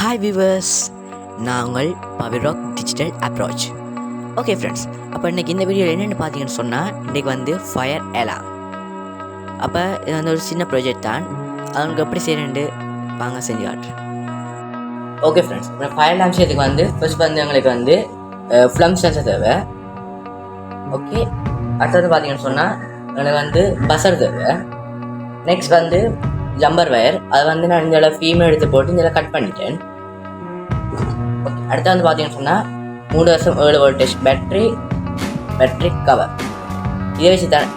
Hi viewers, நாங்கள் பவிராக் digital approach. Okay friends, அப்போ இன்றைக்கி இந்த வீடியோவில் என்னென்னு பார்த்தீங்கன்னு சொன்னால், இன்றைக்கி வந்து ஃபயர் அலார்ம். அப்போ இது வந்து ஒரு சின்ன ப்ராஜெக்ட் தான். அவங்களுக்கு எப்படி செய்யணுண்டு வாங்க செஞ்சு காட்டுறேன். ஓகே ஃப்ரெண்ட்ஸ், இப்போ ஃபயர் அலார்ம் செய்யறதுக்கு வந்து ஃபர்ஸ்ட் வந்து எங்களுக்கு வந்து ஃப்ளம் சென்சர் தேவை. ஓகே, அடுத்தது பார்த்தீங்கன்னு சொன்னால் எங்களுக்கு வந்து பசர் தேவை. நெக்ஸ்ட் வந்து ஜம்பர் வயர், அதை வந்து நான் இந்த ஃபீமேல் எடுத்து போட்டு இந்த கட் பண்ணிட்டேன். ஓகே, அடுத்து வந்து பார்த்தீங்கன்னு சொன்னால் 3 வருஷம் 7 வோல்டேஜ் பேட்ரி கவர். இதை வச்சு தான்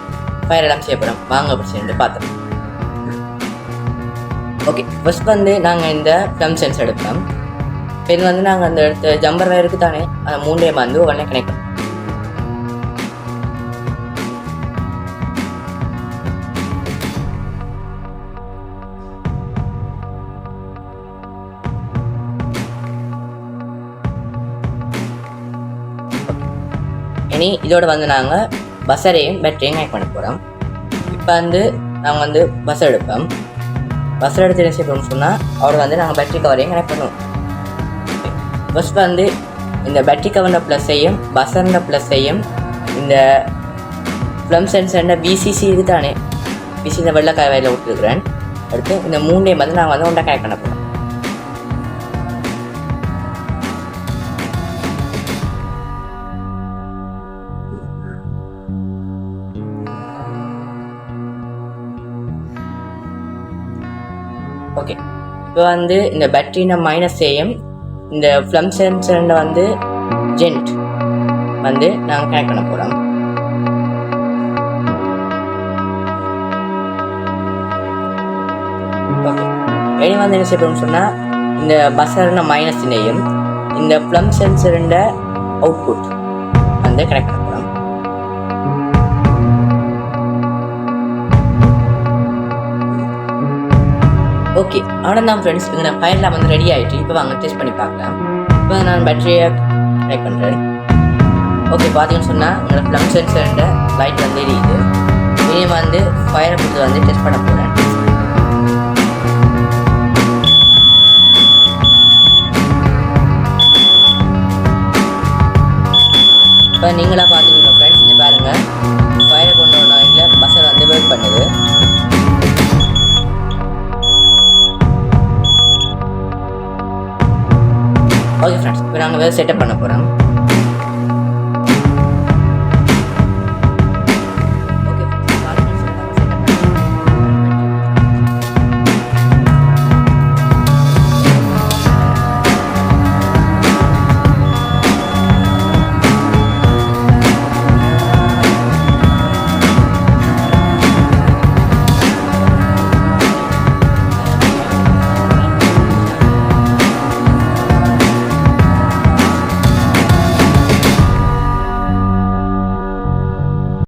ஃபயர் அலார்ம் செய்யப்படும். வாங்க அப்படி செய்ய பார்த்துருவோம். ஓகே, ஃபர்ஸ்ட் வந்து நாங்கள் இந்த ஃப்ளம் சென்ஸ் எடுப்போம். இது வந்து நாங்கள் அந்த எடுத்த ஜம்பர் வயருக்கு தானே அந்த 3 வந்து உடனே கனெக்ட் பண்ணுவோம். இனி இதோட வந்து நாங்கள் பஸ்ஸரையும் பேட்டரியும் கனெக்ட் பண்ண போகிறோம். இப்போ வந்து நாங்கள் வந்து பஸ் எடுப்போம். பஸ் எடுத்து என்ன செய்யணும்னு சொன்னால் அவரை வந்து நாங்கள் பேட்டரி கவரையும் கனெக்ட் பண்ணுவோம். ஃபஸ்ட் வந்து இந்த பேட்டரி கவர்ன ப்ளஸ்ஸையும் பஸ்ஸர்ன ப்ளஸ்ஸையும் இந்த ஃப்ளம் சென்சர்ன பிசிசி இருக்குது தானே, பிசி இந்த வெள்ளை கவையில் விட்டுருக்குறேன். அடுத்து இந்த 3 வந்து நாங்கள் வந்து ஒன்றா கனெக்ட் பண்ண போகிறோம். ஓகே, இப்போ வந்து இந்த பேட்டரின மைனஸையும் இந்த ஃப்ளம் சென்சரில் வந்து ஜென்ட் வந்து நாங்கள் கனெக்ட் பண்ண போகிறோம். ஓகே, இனி வந்து என்ன செய்யணும்னு சொன்னால் இந்த பஸ்ஸர்ன மைனஸினையும் இந்த ஃப்ளம் சென்சரின் அவுட்புட் வந்து கனெக்ட் பண்ண போகிறோம். ஓகே, அவ்வளோதான் ஃப்ரெண்ட்ஸ், இங்கே ஃபயர்லாம் வந்து ரெடி ஆகிட்டு. இப்போ வாங்க டெஸ்ட் பண்ணி பார்க்கலாம். இப்போ நான் பேட்டரியை கனெக்ட் பண்ணுறேன். ஓகே, பார்த்தீங்கன்னு சொன்னால் உங்களோட ஃப்ளம் சென்சர்ன்ற லைட் வந்து எரியுது. இனி வந்து ஃபயரை கொடுத்து வந்து டெஸ்ட் பண்ண போகிறேன். இப்போ நீங்களாக பார்த்துக்கணும் ஃப்ரெண்ட்ஸ், இங்கே பாருங்கள், ஃபயரை கொண்டு வரணும் பஸ்ஸர் வந்து ஒர்க் பண்ணுது. ஓகே ஃப்ரெண்ட்ஸ், இப்போ நாங்கள் வேறு செட்டப் பண்ண போகிறோம்.